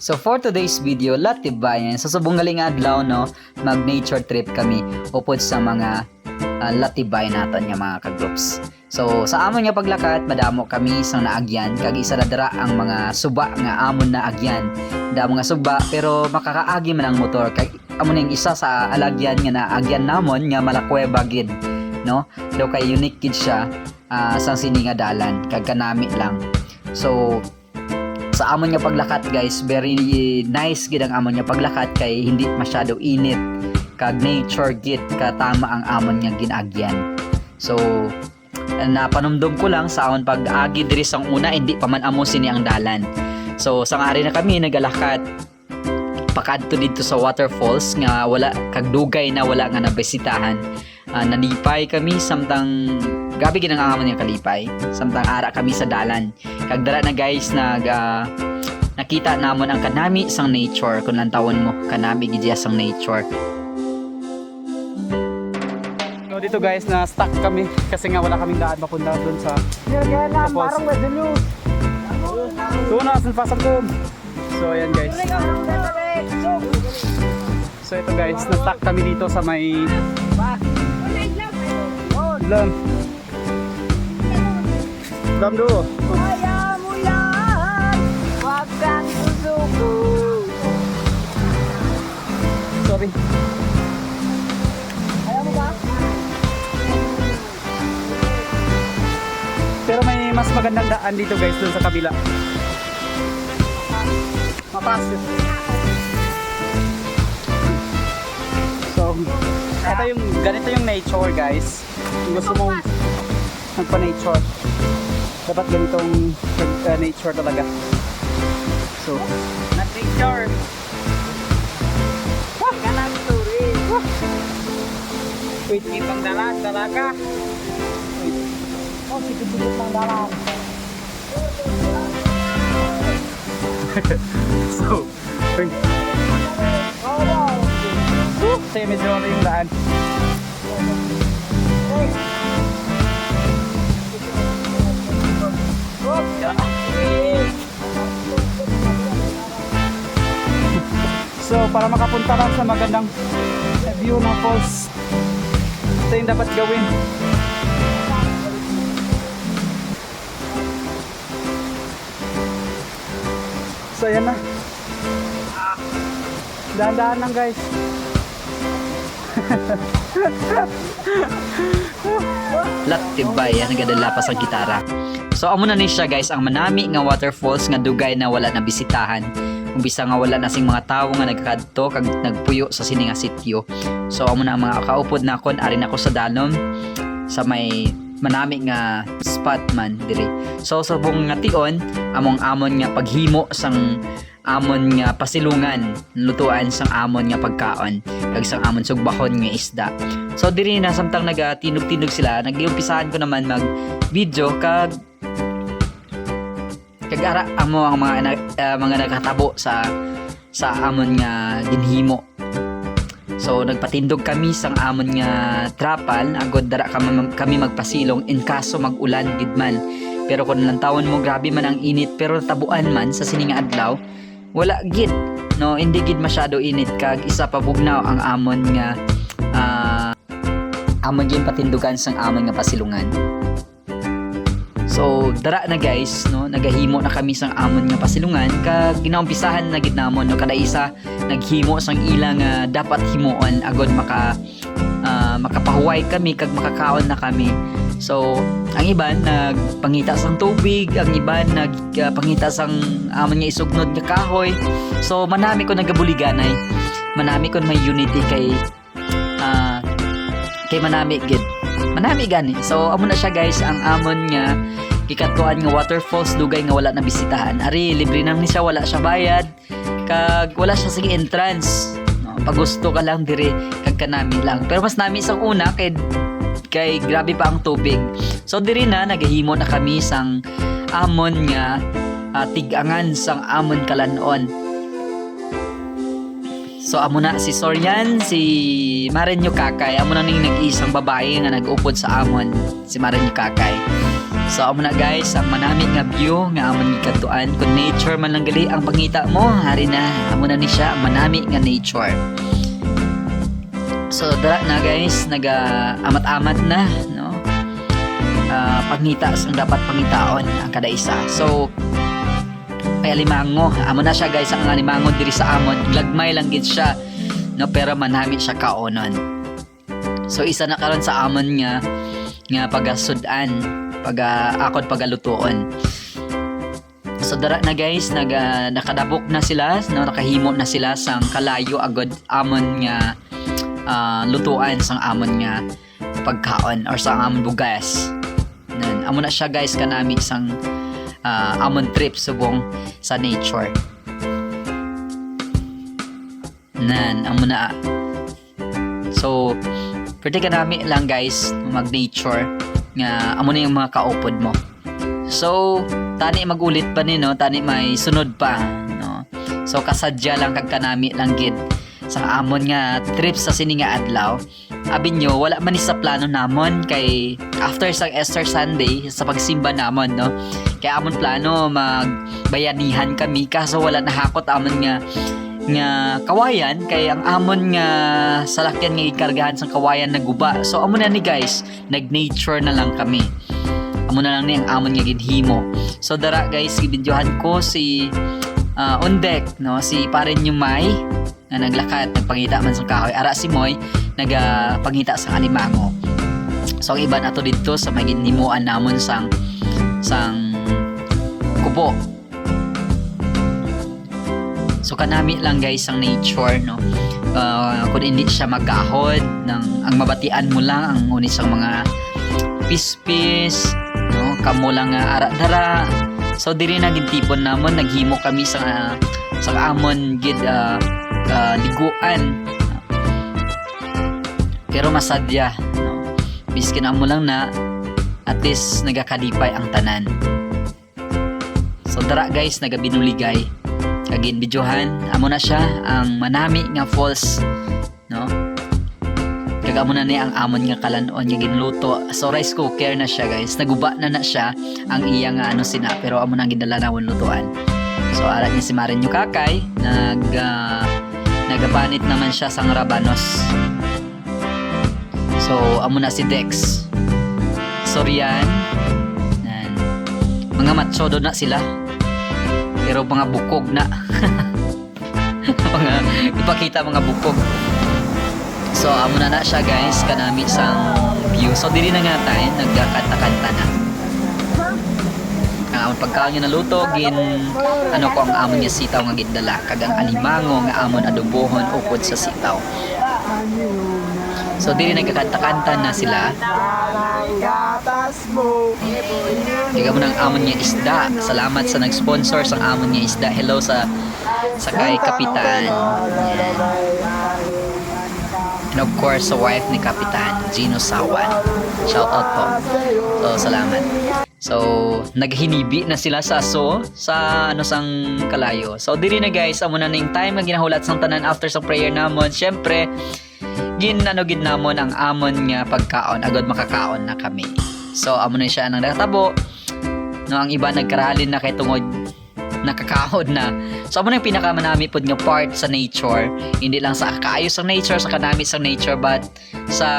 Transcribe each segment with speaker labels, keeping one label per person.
Speaker 1: So for today's video, Latibayan, sa subong galing adlaw no, mag nature trip kami upod sa mga Latibay naton nga mga ka-groups. So sa amon nga paglakat, madamo kami sang naagyan kag isa na dara ang mga suba nga amon na agyan. Damo nga suba pero makakaagi man ang motor kag amon yung isa sa alagyan nga naagyan namon nga Malacueva gid, no? Daw kay unique gid siya sang sini nga dalan kag kanami lang. So sa amon nga paglakat guys, very nice gid ang amon nga paglakat kay hindi masyado init kag nature gid katama ang amon nga ginagyan. So napanumdum ko lang sa amon pag-agi diri sang una hindi pa man amo sini ang dalan. So sang ari na kami nagalakat pakadto dito sa waterfalls nga wala kag dugay na wala nga nabisitahan. Nanipay kami samtang gabi gid ang amon nga kalipay samtang ara kami sa dalan kag dara na guys nakita namon ang kanami sang nature kung ang tawon mo kanami gid sang nature.
Speaker 2: So dito guys na stuck kami kasi nga wala kaming daan papunta doon sa falls. So nasan pasang ko. So ayan guys. So ito guys, na-stuck kami dito sa may Lam do.
Speaker 3: Kaya mo yan, wag kang susuko.
Speaker 2: Sorry.
Speaker 3: Ayaw mo ba?
Speaker 2: Pero may mas magandang daan dito guys doon sa kabila. Mapas. So, ganito yung nature guys. Kung gusto mong magpa-nature, dapat ganitong nature talaga. So, nature.
Speaker 3: Ganang turi.
Speaker 2: Wait, ibang dalaga.
Speaker 3: Oh, sikit-sikit ng dalang.
Speaker 2: So, wait.
Speaker 3: Oh, wow.
Speaker 2: Kasi medyo ano yung daan. So, para makapunta lang sa magandang view ng falls, ito yung dapat gawin. So, ayan na. Dahan-dahan lang guys.
Speaker 1: Latibay yan nagadala pa sa gitara. So amo na ni siya guys ang manami nga waterfalls nga dugay na wala na bisitahan. Umbisa nga wala na sing mga tawo nga nagkadto kag nagpuyo sa sini nga sitio. So amo na ang mga kaupod na kon ari na ko sa danom sa may manami nga spot man diri. So sa buong nga tion amon nga paghimo sang amon nga pasilungan, lutuan sang amon nga pagkaon, kag sang amon sugbahon nga isda. So diri na samtang nagatinog-tinog sila, nagiumpisahan ko naman mag video kag ara amo ang mga nagkatabo sa amon nga ginhimo. So nagpatindog kami sang amon nga trapal agod dara kami magpasilong in kaso mag-ulan gid man. Pero kung lang tawon mo grabe man ang init pero tabuan man sa sininga adlaw wala gid, no, hindi gid masyado init kag isa pa bugnaw ang amon nga amon gid patindugan sang amon nga pasilungan. So dara na guys, no, nagahimo na kami sang amon nga pasilungan kag ginaumpisahan na gid namon no kada isa naghimo sang ilang dapat himuon agod makapahuway kami kag makakaon na kami. So, ang iban nagpangita sang tubig, ang iban nagpangita sang amon nga isugnod nga kahoy. So, manami ko nagabuliganay. Manami ko may unity kay manami gid. Manami gani. So, amo na siya guys ang amon nga gikatuan nga waterfalls dugay nga wala na bisitahan. Ari libre nang ni siya, wala siya bayad. Kag wala siya sige entrance. No, pag gusto ka lang diri kag kanami lang. Pero mas nami sang una kay grabe pa ang tubig. So diri na nagahimo na kami sang amon nga tigangan sang amon kalanon. So amo na si Sorian, si Marenyo Kakay, amo na ning nag-isang babae nga nag-upod sa amon, si Marenyo Kakay. So amo na guys ang manami nga view nga amon gikatuan kun nature man lang gali ang pangita mo hari na amo na ni siya ang manami nga nature. So dara na guys naga amat-amat na no. Pangita ang dapat pangitaon ang kada isa. So kay alimango amo na siya guys ang alimango diri sa amon lagmay lang gid siya no pero manami siya kaonon. So isa na karon sa amon nga pagasudan akon pagalutuon. So dara na guys nakadabok na sila no nakahimo na sila sang kalayo agad amon nga lutuan sang amon nga pagkaon or sang amon bugas. Nan amo na siya guys kanami sang amon trip subong sa nature. Nan amo na. So pwede kanami lang guys mag nature nga amo na yung mga kaupod mo. So tani magulit pa ni no tani may sunod pa no. So kasadya lang kag kanami lang gid sa amon nga trip sa sini nga adlaw. Abi nyo wala man ni sa plano namon kay after sa Easter Sunday sa pagsimba namon no. Kay amon plano magbayanihan kami kaso wala nahakot amon nga kawayan kay ang amon nga salakyan nga ikargahan sa kawayan na guba. So amo na ni guys nag-nature na lang kami. Amo na lang ni ang amon nga ginhimo. So dara guys gibidyohan ko si on deck no si paren yung May na naglakat nagpangita man sa kahoy. Ara si Moy nagapangita sa alimango. So ang iba nato dito sa maginhimuan namon sang kubo. So kanami lang guys ang nature no. Kung hindi siya magkahod ang mabatian mo lang ang ngunit sang mga pispis no kamo lang ara-dara. So diri na gid tipon namon naghimo kami sa amon gid liguan. Pero masadya no. Biskin amo lang na at least nagakadipay ang tanan. So dara guys nagabinuligay kagin videohan amo na siya ang manami nga falls no kag amo na ni ang amon nga kalanon nga ginluto. So rice cooker na siya guys naguba na siya ang iya nga sina pero amo na gidala nawon lutuan. So ara ni si Marin yung kakay nagabanit naman siya sang rabanos. So amo na si Dex Sorian nan mga matsodo na sila pero mga bukog na mga ipakita mga bukog. So amo na siya guys kanami sang view. So diri na nga tayo nagkakanta-kanta na ang amon pagkaon nga naluto gin ko ang amon nga sitaw nga gidala kag ang alimango nga amon adobohon ukod sa sitaw. So diri nagkakanta-kanta na sila. Diga mo ng amon nga isda. Salamat sa nag-sponsor sa amon nga isda. Hello sa kay Kapitan. Yan. And of course sa wife ni Kapitan, Gino Sawan. Shout out po. So salamat. So naghinibi na sila sa sang kalayo. So diri na guys, amo na ning time nga ginahulat sang tanan after sa prayer namon. Syempre gid namon ang amon nga pagkaon agad makakaon na kami. So amo na siya nang nakatabo no ang iba nagkaralin na kay tungod nakakaon na. So amo na yung pinakamanami pod nga part sa nature, hindi lang sa kaayo sa nature sa kanami sa nature but sa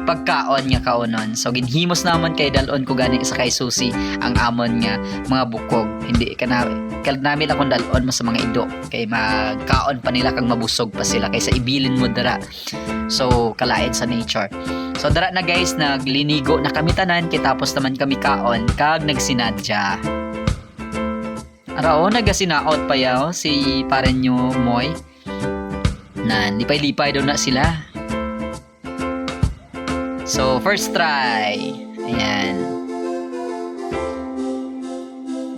Speaker 1: pagkaon nga kaonon. So ginhimos namon kay dalon ko gani sa kay Susi ang amon nga mga bukog. Hindi kanami lang kung dalon mo sa mga ido kay magkaon pa nila kang mabusog pa sila kaysa ibilin mo dara. So kalaid sa nature. So dara na guys naglinigo na kami tanan kay tapos naman kami kaon kag nagsinadya. Arao nagasinaot pa yaw si paren nyo Moy. Na lipay-lipay daw na sila. So, first try. Ayan.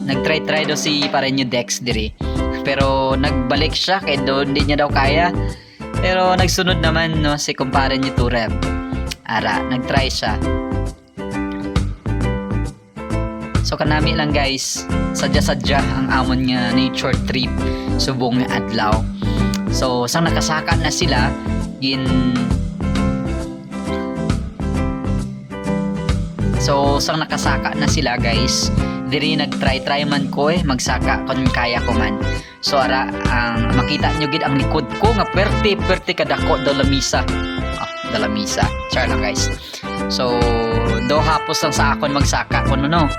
Speaker 1: Nag-try daw si paren nyo Dex diri. Pero nagbalik siya kaya doon hindi niya daw kaya. Pero nagsunod naman no si kumpare nyo Tureb. Ara, nag-try siya. So kanami lang guys, sadya-sadya ang amon nga nature trip subong nga adlaw. So sang nakasakan na sila So sang nakasaka na sila guys, diri nagtry man ko magsaka kung kaya ko man. So ara ang makita nyo gid ang likod ko nga perte kadako do lamisa. Lamisa. Char lang guys. So do hapos lang sa akon magsaka kuno no.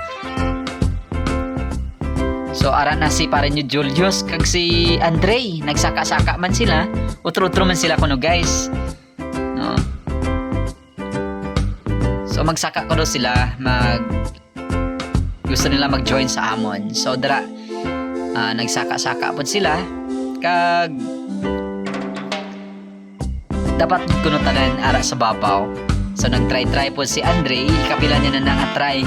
Speaker 1: So ara na si pare nyo Julius kag si Andre nagsaka-saka man sila. Utro-utro man sila kuno guys. No. So magsaka ko do sila gusto nila mag-join sa amon. So dara nagsaka-saka pod sila kag dapat kuno tanan ara sa babaw. So nagtry po si Andre, kapila niya na nanga-try.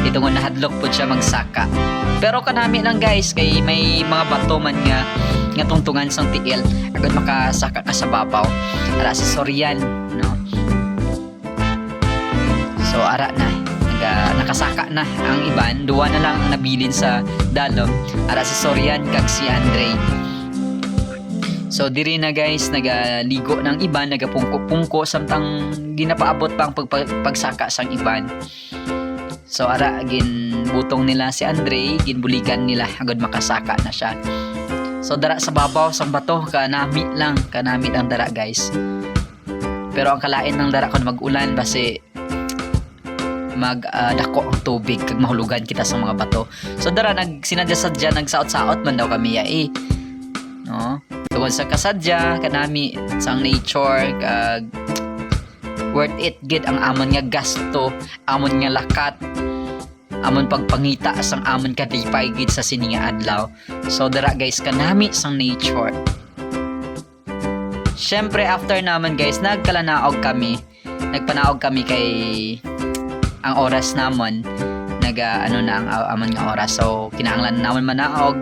Speaker 1: Ito nga nahadlok po siya magsaka. Pero kanami lang guys kay may mga bato man nga tungtungan sang tiil agad makasaka ka sa babaw. Ara si Sorian, no. So ara na nakasaka na ang iban, duwa na lang ang nabilin sa dalom. Ara si Sorian kag si Andre. So diri na guys nagaligo ng iban, nagapungko-pungko samtang ginapaabot pang pagsaka sang iban. So ara ginbutong nila si Andre, ginbuligan nila agad makasaka na siya. So dara sa babaw sang bato kanami ang dara guys. Pero ang kalain ng dara kun mag-ulan base magdako ang tubig kag mahulugan kita sa mga bato. So dara sinadya-sadya nagsaot-saot man daw kami no. Tungod sa kasadya kanami sang nature kag worth it gid ang amon nga gasto, amon nga lakat, amon pagpangita sang amon kadipay gid sa sini nga adlaw. So dara guys kanami sang nature. Syempre after naman guys nagpanaog kami kay ang oras namon ang amon nga oras. So kinahanglan namon manaog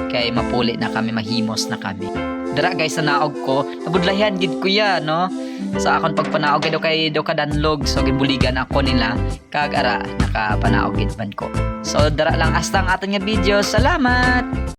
Speaker 1: kay mapuli na kami, mahimos na kami. Dara guys sa naog ko nabudlayan gid kuya no. Sa akon pagpanaog kay daw kadanlog, so gibuligan ako nila kag ara nakapanaog gid man ko. So dara lang hasta ang aton nga video. Salamat.